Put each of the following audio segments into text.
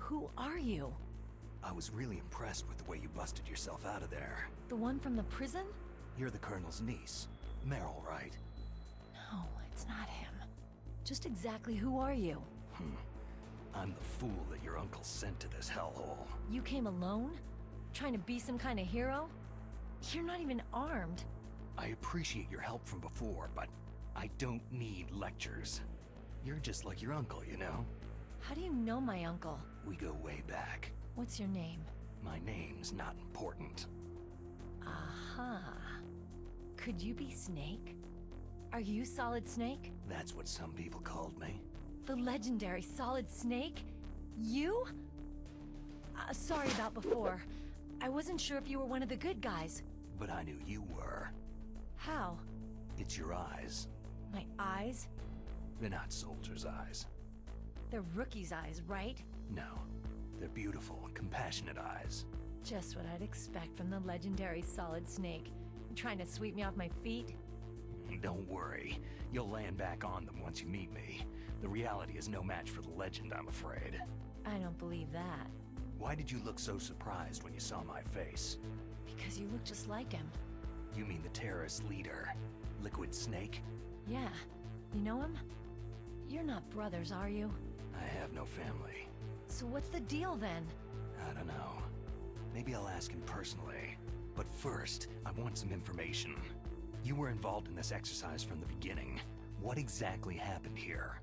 Who are you? I was really impressed with the way you busted yourself out of there. The one from the prison? You're the Colonel's niece. Meryl, right? No, it's not him. Just exactly who are you? I'm the fool that your uncle sent to this hellhole. You came alone? Trying to be some kind of hero? You're not even armed. I appreciate your help from before, but I don't need lectures. You're just like your uncle, you know? How do you know my uncle? We go way back. What's your name? My name's not important. Aha. Could you be Snake? Are you Solid Snake? That's what some people called me. The legendary Solid Snake? You? Sorry about before. I wasn't sure if you were one of the good guys. But I knew you were. How? It's your eyes. My eyes? They're not soldiers' eyes. They're rookies' eyes, right? No. They're beautiful, compassionate eyes. Just what I'd expect from the legendary Solid Snake. You trying to sweep me off my feet? Don't worry. You'll land back on them once you meet me. The reality is no match for the legend, I'm afraid. I don't believe that. Why did you look so surprised when you saw my face? Because you look just like him. You mean the terrorist leader, Liquid Snake? Yeah. You know him? You're not brothers, are you? I have no family. So what's the deal then? I don't know. Maybe I'll ask him personally. But first, I want some information. You were involved in this exercise from the beginning. What exactly happened here?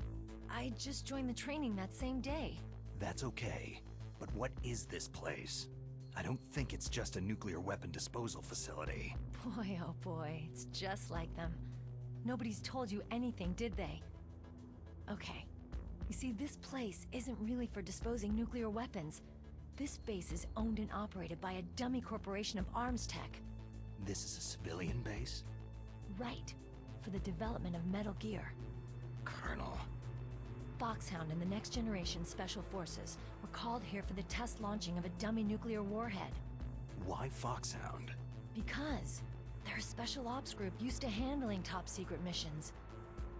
I just joined the training that same day. That's okay. But what is this place? I don't think it's just a nuclear weapon disposal facility. Boy, oh boy, it's just like them. Nobody's told you anything, did they? Okay. You see, this place isn't really for disposing nuclear weapons. This base is owned and operated by a dummy corporation of arms tech. This is a civilian base? Right. For the development of Metal Gear. Colonel. Foxhound and the Next Generation Special Forces were called here for the test launching of a dummy nuclear warhead. Why Foxhound? Because they're a special ops group used to handling top-secret missions.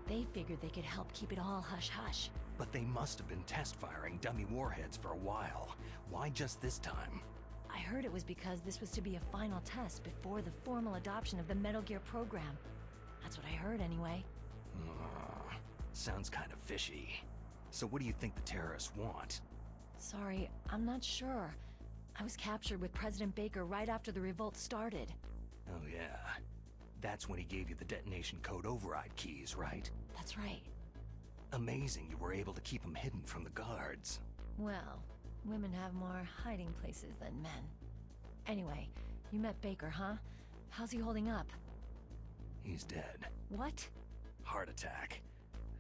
They figured they could help keep it all hush-hush. But they must have been test-firing dummy warheads for a while. Why just this time? I heard it was because this was to be a final test before the formal adoption of the Metal Gear program. That's what I heard anyway. Sounds kind of fishy. So what do you think the terrorists want? Sorry, I'm not sure. I was captured with President Baker right after the revolt started. Oh yeah. That's when he gave you the detonation code override keys, right? That's right. Amazing you were able to keep them hidden from the guards. Well, women have more hiding places than men. Anyway, you met Baker, huh? How's he holding up? He's dead. What? Heart attack.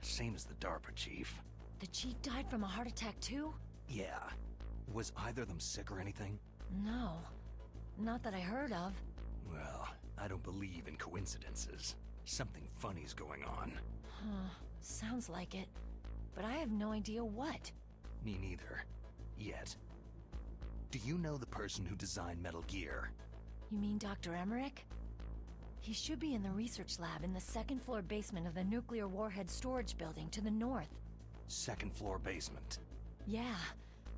Same as the DARPA chief. The chief died from a heart attack too? Yeah. Was either of them sick or anything? No. Not that I heard of. Well, I don't believe in coincidences. Something funny's going on. Huh. Sounds like it. But I have no idea what. Me neither. Yet. Do you know the person who designed Metal Gear? You mean Dr. Emmerich? He should be in the research lab in the second-floor basement of the nuclear warhead storage building to the north. Second floor basement. Yeah,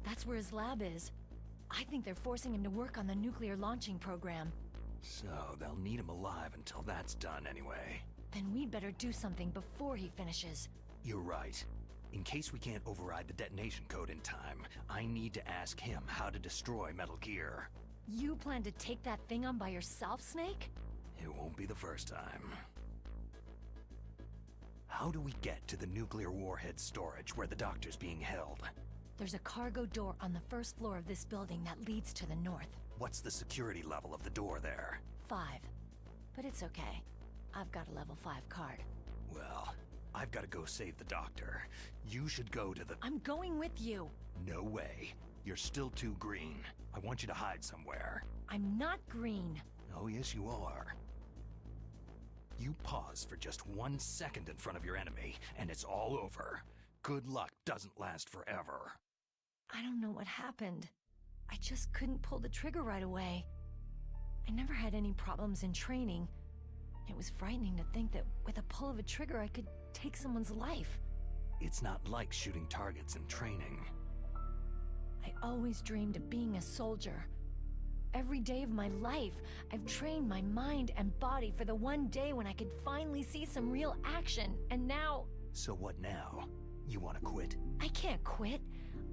that's where his lab is. I think they're forcing him to work on the nuclear launching program. So they'll need him alive until that's done anyway. Then we'd better do something before he finishes. You're right. In case we can't override the detonation code in time, I need to ask him how to destroy Metal Gear. You plan to take that thing on by yourself, Snake? It won't be the first time. How do we get to the nuclear warhead storage where the doctor's being held? There's a cargo door on the first floor of this building that leads to the north. What's the security level of the door there? 5. But it's okay. I've got a level 5 card. Well, I've got to go save the doctor. You should go to the... I'm going with you! No way. You're still too green. I want you to hide somewhere. I'm not green. Oh, yes, you are. You pause for just 1 second in front of your enemy, and it's all over. Good luck doesn't last forever. I don't know what happened. I just couldn't pull the trigger right away. I never had any problems in training. It was frightening to think that with a pull of a trigger I could take someone's life. It's not like shooting targets in training. I always dreamed of being a soldier. Every day of my life, I've trained my mind and body for the one day when I could finally see some real action, and now... So what now? You want to quit? I can't quit.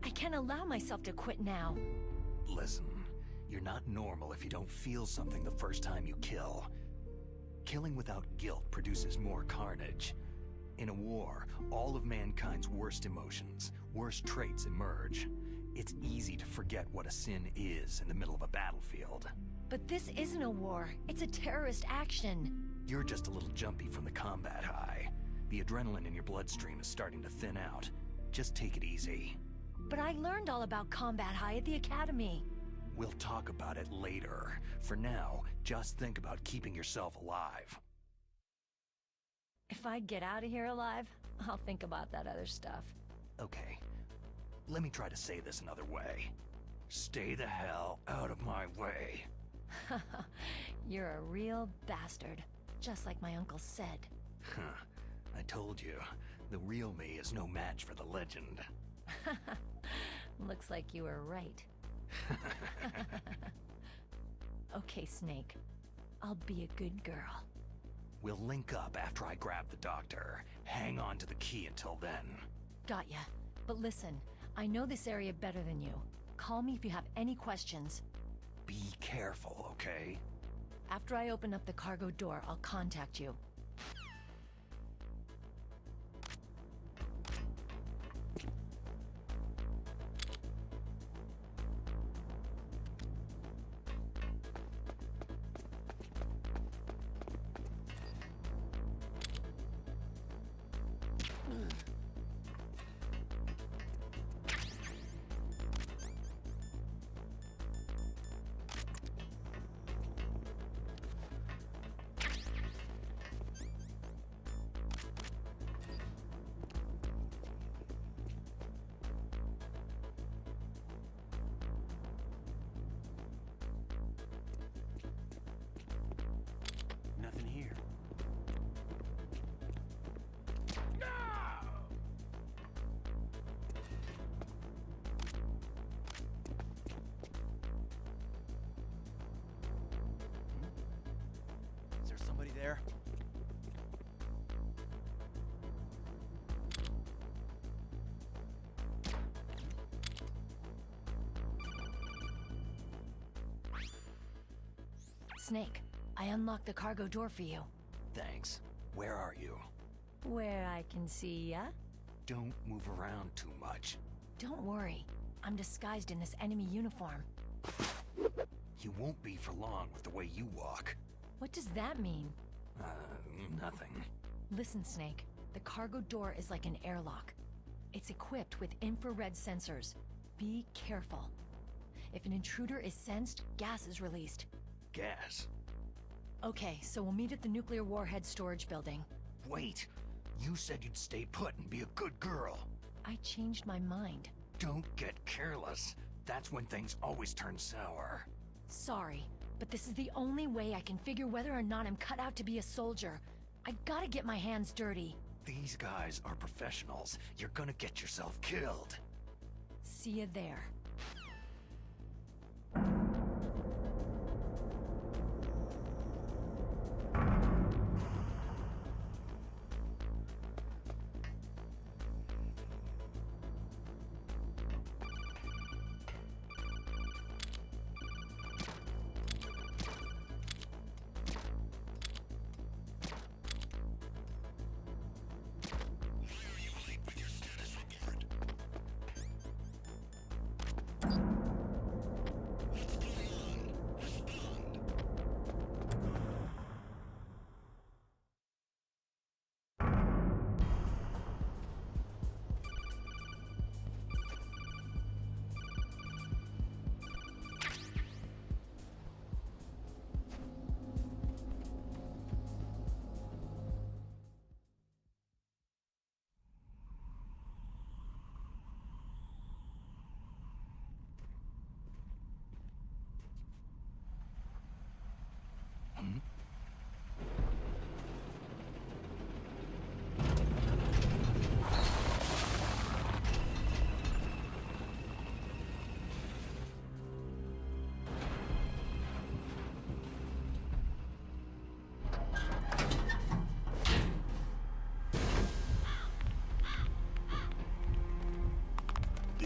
I can't allow myself to quit now. Listen, you're not normal if you don't feel something the first time you kill. Killing without guilt produces more carnage. In a war, all of mankind's worst emotions, worst traits emerge. It's easy to forget what a sin is in the middle of a battlefield. But this isn't a war. It's a terrorist action. You're just a little jumpy from the combat high. The adrenaline in your bloodstream is starting to thin out. Just take it easy. But I learned all about combat high at the academy. We'll talk about it later. For now, just think about keeping yourself alive. If I get out of here alive, I'll think about that other stuff. Okay. Let me try to say this another way. Stay the hell out of my way. You're a real bastard, just like my uncle said. Huh. I told you, the real me is no match for the legend. Looks like you were right. Okay, Snake. I'll be a good girl. We'll link up after I grab the doctor. Hang on to the key until then. Got ya. But listen, I know this area better than you. Call me if you have any questions. Be careful, okay? After I open up the cargo door, I'll contact you. Nothing here. Is there somebody there? Snake, I unlocked the cargo door for you. Thanks. Where are you? Where I can see ya? Don't move around too much. Don't worry. I'm disguised in this enemy uniform. You won't be for long with the way you walk. What does that mean? Nothing. Listen, Snake. The cargo door is like an airlock. It's equipped with infrared sensors. Be careful. If an intruder is sensed, gas is released. Gas? Okay, so we'll meet at the nuclear warhead storage building. Wait! You said you'd stay put and be a good girl. I changed my mind. Don't get careless. That's when things always turn sour. Sorry, but this is the only way I can figure whether or not I'm cut out to be a soldier. I gotta get my hands dirty. These guys are professionals. You're gonna get yourself killed. See you there.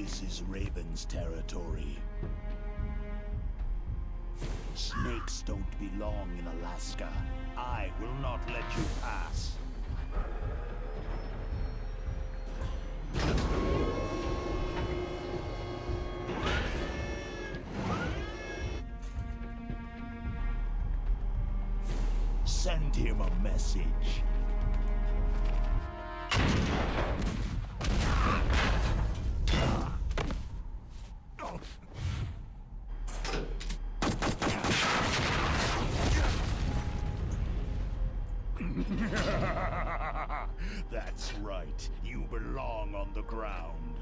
This is Raven's territory. Snakes don't belong in Alaska. I will not let you pass. Send him a message. That's right. You belong on the ground.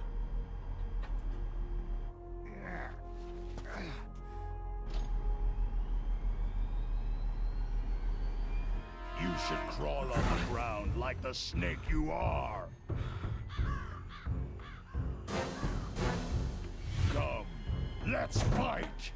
You should crawl on the ground like the snake you are. Come, let's fight!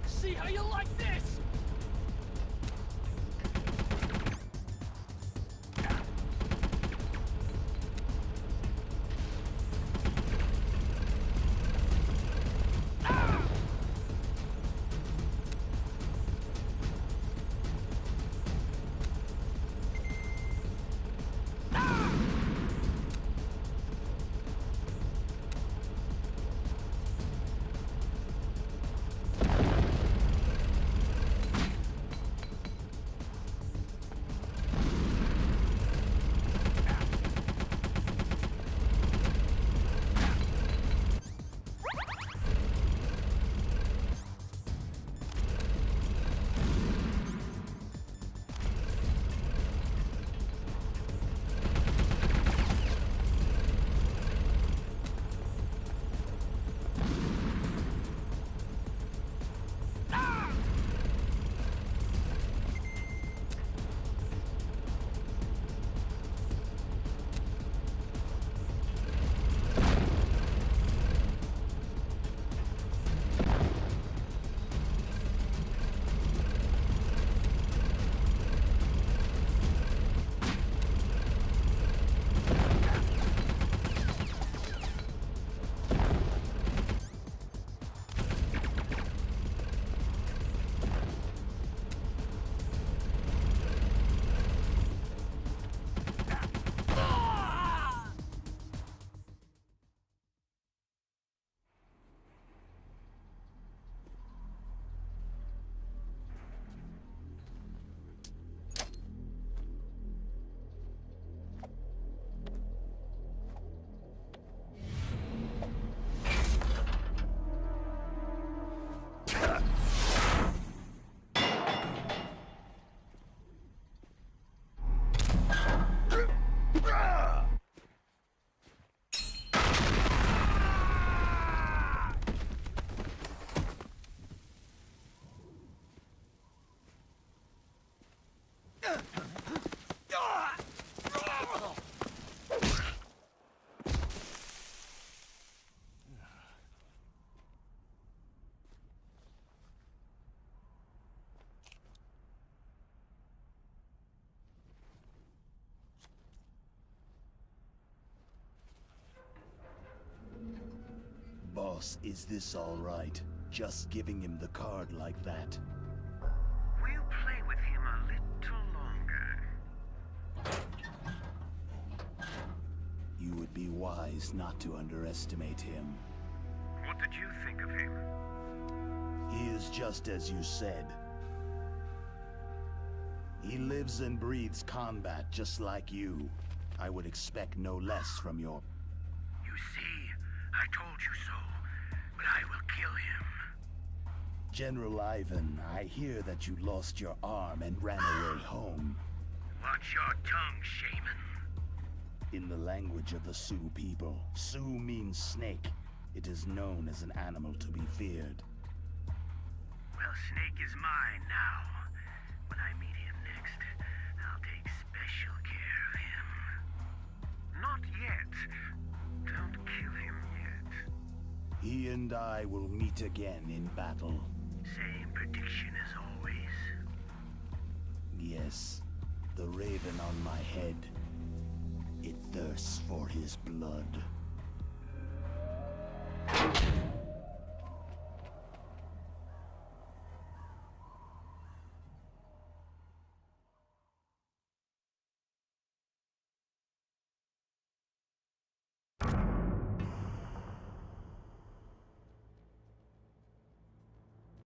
See how you like this? Boss, is this all right? Just giving him the card like that? We'll play with wise not to underestimate him. What did you think of him? He is just as you said. He lives and breathes combat just like you. I would expect no less from your... You see, I told you so, but I will kill him. General Ivan, I hear that you lost your arm and ran away home. Watch your tongue, shaman. In the language of the Sioux people, Sioux means snake. It is known as an animal to be feared. Well, Snake is mine now. When I meet him next, I'll take special care of him. Not yet. Don't kill him yet. He and I will meet again in battle. Same prediction as always. Yes, the raven on my head. It thirsts for his blood.